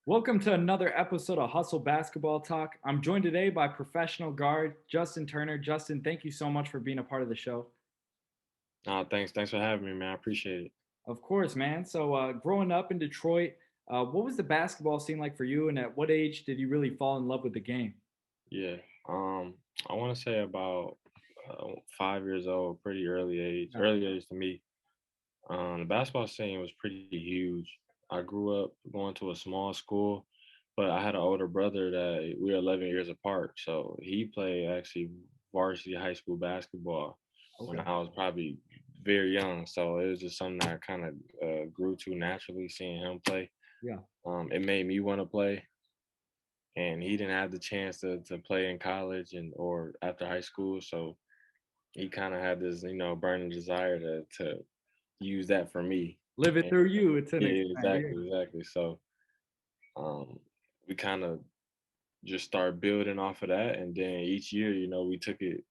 Welcome to another episode of Hustle Basketball Talk. I'm joined today by professional guard Justin Turner. Justin, thank you so much for being a part of the show. Thanks for having me, man. I appreciate it. Of course, man. Growing up in Detroit, what was the basketball scene like for you, and at what age did you really fall in love with the game? Yeah. Um, I want to say about 5 years old, pretty Yeah. early age to me. The basketball scene was pretty huge. I grew up going to a small school, but I had an older brother that we were 11 years apart. So he played actually varsity high school basketball when Okay. I was probably very young. So it was just something that I kind of grew to naturally seeing him play. Yeah. It made me want to play. And he didn't have the chance to play in college and or after high school, so he kind of had this burning desire to use that for me. Live it And through you to an yeah, extent. Yeah. exactly. So um, we kind of just started building off of that, and then each year, we took it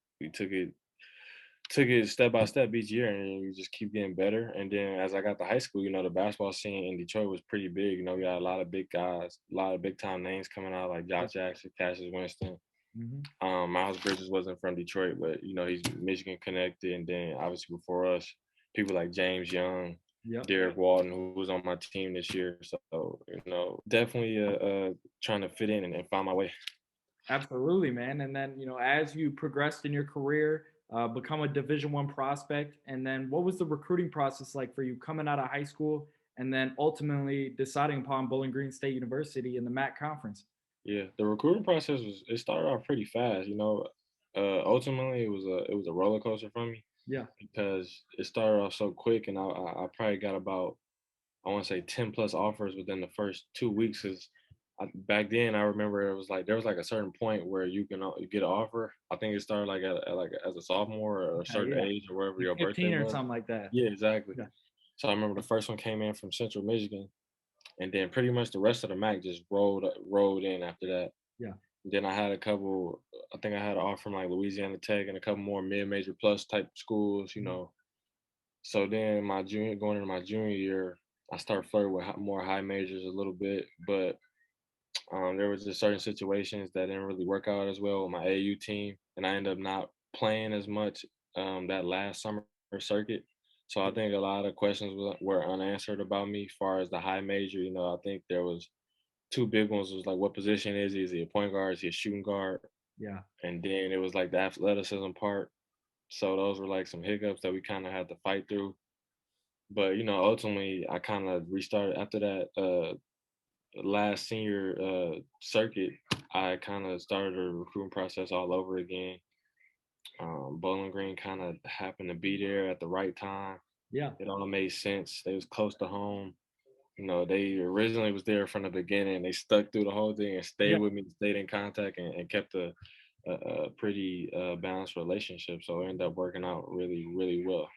step by step each year, and we just keep getting better. And then as I got to high school, the basketball scene in Detroit was pretty big. We got a lot of big guys, a lot of big time names coming out like Yeah. Josh Jackson, Cassius Winston. Hmm. Miles Bridges wasn't from Detroit, but he's Michigan connected. And then obviously before us, people like James Young, Yep. Derek Walton, who was on my team this year. So definitely trying to fit in and find my way. Absolutely, man. And then, as you progressed in your career, become a Division I prospect, and then what was the recruiting process like for you coming out of high school, and then ultimately deciding upon Bowling Green State University in the MAC conference? Yeah, the recruiting process it started off pretty fast. Ultimately it was a roller coaster for me Yeah. because it started off so quick, and I probably got about, I want to say, 10 plus offers within the first 2 weeks. Back then, I remember it was like there was like a certain point where you get an offer. I think it started like like as a sophomore or a certain Yeah. age or wherever Like your birthday 15 or was. something like that. Yeah, exactly. Yeah. So I remember the first one came in from Central Michigan, and then pretty much the rest of the MAC just rolled in after that. Yeah. Then I had a couple. I think I had an offer from like Louisiana Tech and a couple more mid-major plus type schools. Mhm. So then going into my junior year, I started flirting with more high majors a little bit, but there was just certain situations that didn't really work out as well with my AU team, and I ended up not playing as much that last summer circuit. So I think a lot of questions were unanswered about me as far as the high major. I think there was two big ones. Was like, what position is he? Is he a point guard? Is he a shooting guard? Yeah. And then it was like the athleticism part. So those were like some hiccups that we kind of had to fight through. But ultimately, I kind of restarted after that last senior circuit. I kind of started a recruiting process all over again. Bowling Green kind of happened to be there at the right time. Yeah. It all made sense. They was close to home. They originally was there from the beginning. They stuck through the whole thing and stayed Yeah. with me, stayed in contact, and kept a pretty balanced relationship. So it ended up working out really, really well.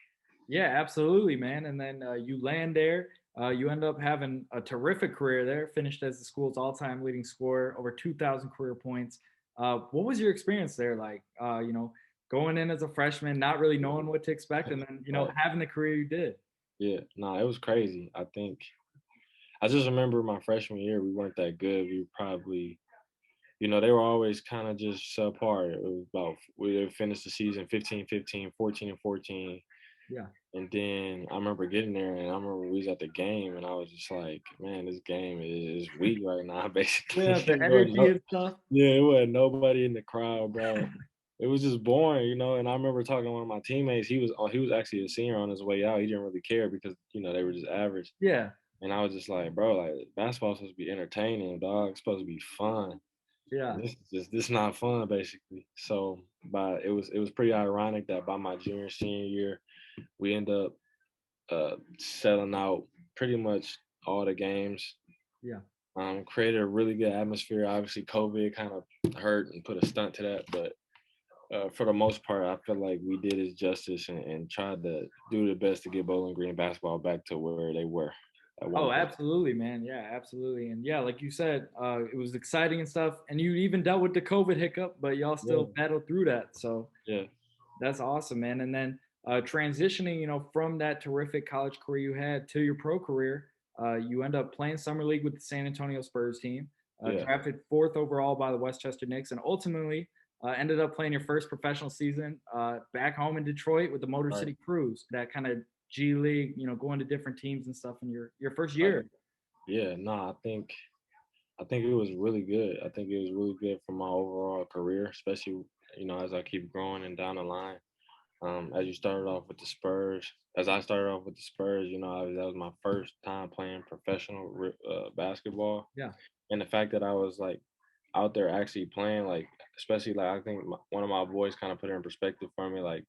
Yeah, absolutely, man. And then you land there. You end up having a terrific career there, finished as the school's all time leading scorer, over 2,000 career points. What was your experience there like? Going in as a freshman, not really knowing what to expect, and then, Right. having the career you did. Yeah. No, it was crazy. I just remember my freshman year, we weren't that good. We were probably, they were always kind of just subpar. It was about, we finished the season 15-15, 14-14. Yeah. And then I remember getting there, and I remember we was at the game, and I was just like, man, this game is weak right now, basically. Yeah, the energy and stuff. Yeah, it wasn't nobody in the crowd, bro. It was just boring. And I remember talking to one of my teammates. He was actually a senior on his way out. He didn't really care because they were just average. Yeah. And I was just like, bro, like basketball's supposed to be entertaining, dog. It's supposed to be fun. Yeah. And this is not fun, basically. So, but it was pretty ironic that by my junior senior year, we end up selling out pretty much all the games. Yeah. Created a really good atmosphere. Obviously, COVID kind of hurt and put a stunt to that, but for the most part, I feel like we did it justice and tried to do the best to get Bowling Green basketball back to where they were at one Oh, point. absolutely, man. Yeah, absolutely. And yeah, like you said, it was exciting and stuff. And you even dealt with the COVID hiccup, but y'all Yeah, still battled through that. So yeah. that's awesome, man. And then transitioning, from that terrific college career you had to your pro career, You end up playing summer league with the San Antonio Spurs team, Yeah. drafted fourth overall by the Westchester Knicks, and ultimately ended up playing your first professional season back home in Detroit with the Motor Right. City Crews. That kind of G League, going to different teams and stuff in your first Right. year. Yeah. No, I think it was really good. I think it was really good for my overall career, especially as I keep growing and down the line. As you started off with the Spurs, as I started off with the Spurs, that was my first time playing professional basketball, Yeah, and the fact that I was like out there actually playing, like especially like I think one of my boys kind of put it in perspective for me, like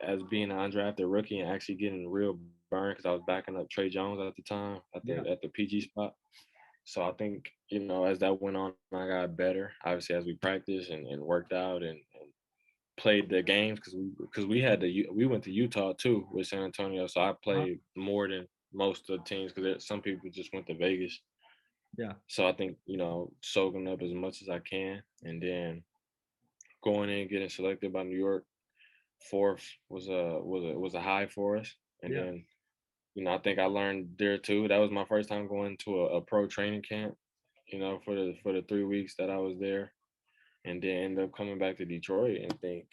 as being an undrafted rookie and actually getting real burn because I was backing up Trey Jones at the time at yeah, the PG spot. So I think, as that went on, I got better. Obviously, as we practiced and worked out and played the games because we had we went to Utah too with San Antonio. So I uh-huh, played more than most of the teams because some people just went to Vegas. yeah, So I think soaking up as much as I can, and then going in getting selected by New York fourth was a high for us. And yeah, then I think I learned there too. That was my first time going to a pro training camp. For the 3 weeks that I was there, and then ended up coming back to Detroit and think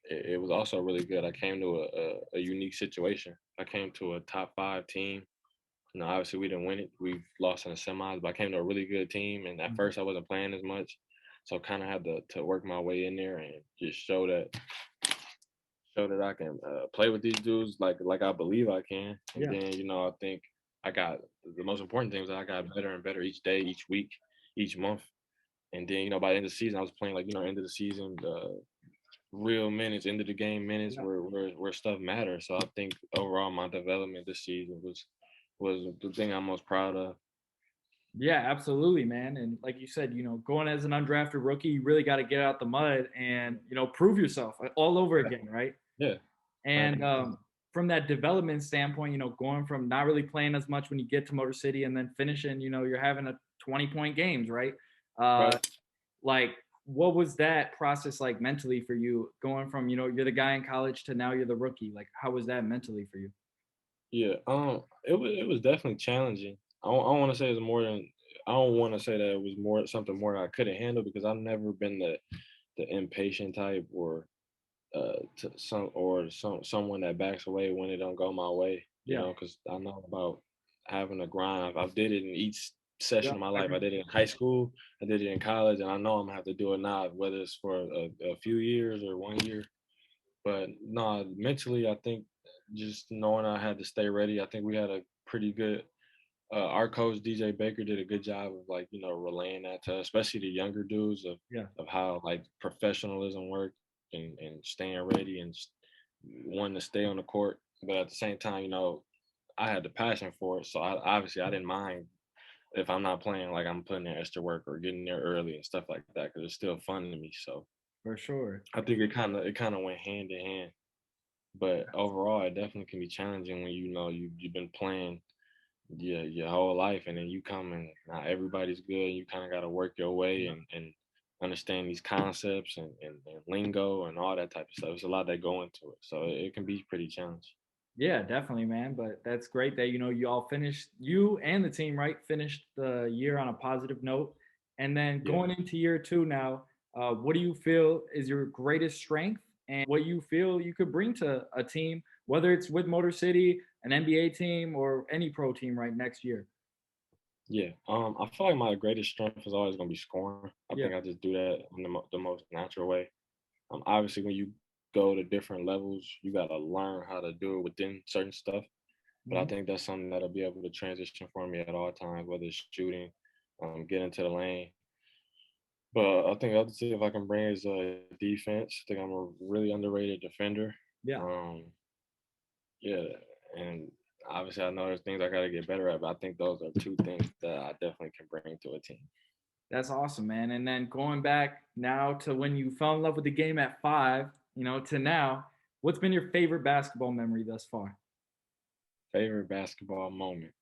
it was also really good. I came to a unique situation. I came to a top five team. Obviously we didn't win it. We lost in the semis, but I came to a really good team. And at mhm, first I wasn't playing as much, so kind of had to work my way in there and just show that I can play with these dudes like I believe I can. And yeah, then I think I got the most important thing was that I got better and better each day, each week, each month. And then by the end of the season, I was playing like end of the season, real minutes, end of the game minutes yeah. where stuff matters. So I think overall my development this season was the thing I'm most proud of. Yeah, absolutely, man. And like you said, going as an undrafted rookie, you really got to get out the mud and, prove yourself all over Yeah, again, right? yeah, right. And from that development standpoint, going from not really playing as much when you get to Motor City and then finishing, you're having a 20-point games, right? Uh, Right. like, what was that process like mentally for you going from, you're the guy in college to now you're the rookie? Like, how was that mentally for you? Yeah. It was definitely challenging. I don't want to say it's more than I don't want to say that it was more something more that I couldn't handle because I've never been the impatient type or someone that backs away when it don't go my way, Yeah. because I know about having a grind. I've did it in each Yeah. session of my I life. I agree. did it in high school, I did it in college, and I know I'm gonna have to do it now, whether it's for a few years or 1 year. But no, mentally, I think just knowing I had to stay ready. I think we had a pretty good. Our coach DJ Baker did a good job of like relaying that to us, especially the younger dudes Yeah. of how like professionalism worked and staying ready and wanting to stay on the court. But at the same time, I had the passion for it, so obviously I didn't mind if I'm not playing, like I'm putting in extra work or getting there early and stuff like that because it's still fun to me. So For sure. I think it kind of went hand in hand. But overall, it definitely can be challenging when you've been playing your whole life, and then you come and not everybody's good. You kind of got to work your way Yeah. and understand these concepts and lingo and all that type of stuff. There's a lot that go into it, so it can be pretty challenging. Yeah, definitely, man. But that's great that you all finished, you and the team, right? Finished the year on a positive note, and then Yeah, going into year two now. What do you feel is your greatest strength, and what you feel you could bring to a team, whether it's with Motor City, an NBA team, or any pro team, right next year? yeah. I feel like my greatest strength is always gonna be scoring. I Yeah. think I just do that in the most natural way. Obviously, when you go to different levels, you gotta learn how to do it within certain stuff. But I Mhm. think that's something that'll be able to transition for me at all times, whether it's shooting, get into the lane. But I think the other thing if I can bring is defense. I think I'm a really underrated defender. Yeah. Um, yeah, and obviously I know there's things I got to get better at, but I think those are two things that I definitely can bring to a team. That's awesome, man. And then going back now to when you fell in love with the game at 5, to now, what's been your favorite basketball memory thus far? Favorite basketball moment.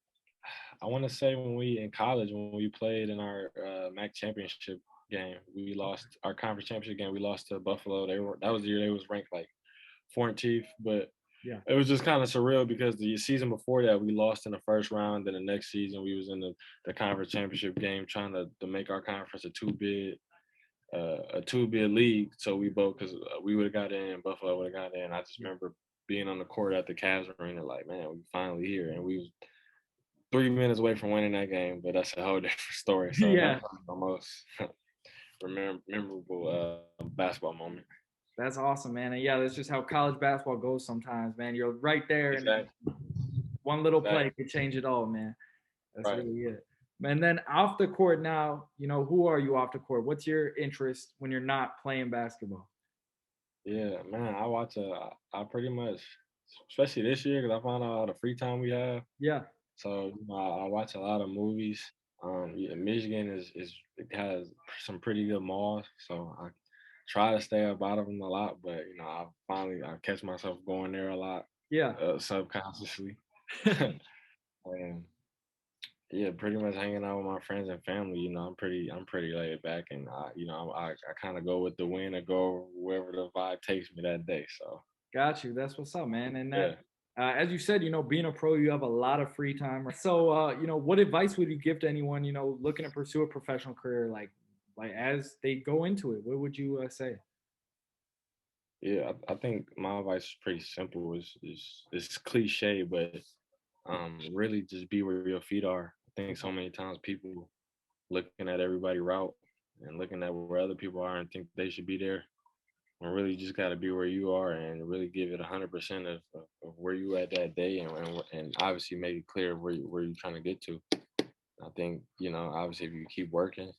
I want to say when we in college when we played in our MAC championship game, we lost our conference championship game. We lost to Buffalo. That was the year they was ranked like 14th, but Yeah. It was just kind of surreal because the season before that we lost in the first round. Then the next season we was in the conference championship game trying to make our conference a two bid league. So we both because we would have got in, Buffalo would have got in. I just Yeah. remember being on the court at the Cavs arena, like, man, we finally here, and we was 3 minutes away from winning that game. But that's a whole different story. So that's Yeah. probably my most memorable basketball moment. That's awesome, man. And yeah, that's just how college basketball goes sometimes, man. You're right there, and Exactly. one little play Exactly. could change it all, man. That's Right. really it. And then off the court now, who are you off the court? What's your interest when you're not playing basketball? Yeah, man. I pretty much, especially this year, because I found out all the free time we have. Yeah. So I watch a lot of movies. Yeah, Michigan is it has some pretty good malls, so I try to stay up out of them a lot. But I catch myself going there a lot Yeah. subconsciously, and yeah, pretty much hanging out with my friends and family. I'm pretty laid back, and I kind of go with the wind or go wherever the vibe takes me that day. So Got you. That's what's up, man. And that, yeah. as you said, being a pro, you have a lot of free time. Right? So, what advice would you give to anyone, looking to pursue a professional career, like as they go into it? What would you say? Yeah, I think my advice is pretty simple. It's cliche, but really just be where your feet are. I think so many times people looking at everybody route and looking at where other people are and think they should be there. And really just got to be where you are and really give it 100% of where you at that day and obviously make it clear where you're trying to get to. I think obviously if you keep working,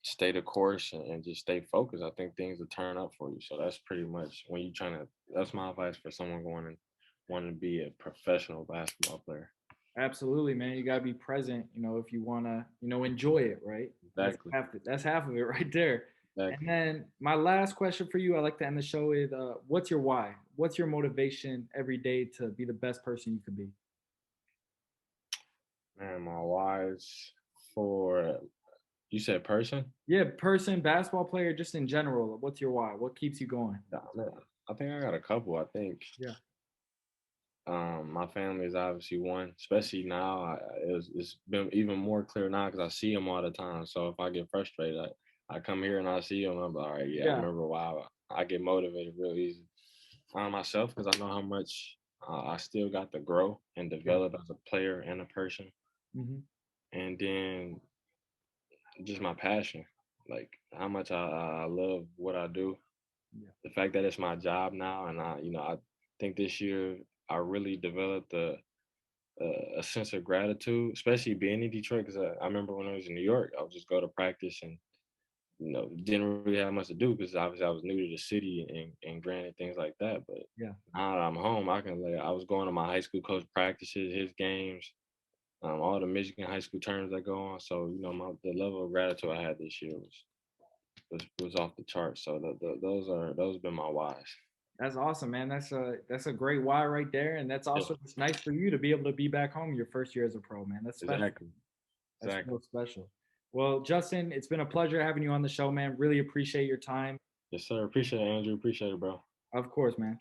stay the course and just stay focused. I think things will turn up for you. So that's pretty much when you're trying to. That's my advice for someone going and wanting to be a professional basketball player. Absolutely, man. You gotta be present, if you wanna, enjoy it, right? That's Exactly. half of it right there. And Exactly. then my last question for you, I like to end the show with, what's your why? What's your motivation every day to be the best person you could be? Man, my wise for you said person. Yeah, person, basketball player, just in general. What's your why? What keeps you going? Yeah, man, I think I got a couple. I think Yeah. my family is obviously one, especially now. It's been even more clear now because I see them all the time. So if I get frustrated, I come here and I see them. I'm like, all right, yeah, I Yeah. remember why I get motivated real easy. Myself because I know how much I still got to grow and Yeah. develop as a player and a person, Hmm. and then just my passion, like how much I love what I do. Yeah. The fact that it's my job now, and I think this year I really developed a sense of gratitude, especially being in Detroit. Because I remember when I was in New York, I would just go to practice and didn't really have much to do because obviously I was new to the city and granted things like that. But Yeah. now that I'm home, I was going to my high school coach practices, his games, all the Michigan high school tournaments that go on. So the level of gratitude I had this year was off the charts. So those have been my whys. That's awesome, man. That's a great why right there. And that's Yeah, also just nice for you to be able to be back home your first year as a pro, man. That's special. exactly, That's exactly. real special. Well, Justin, it's been a pleasure having you on the show, man. Really appreciate your time. Yes, sir. Appreciate it, Andrew. Appreciate it, bro. Of course, man.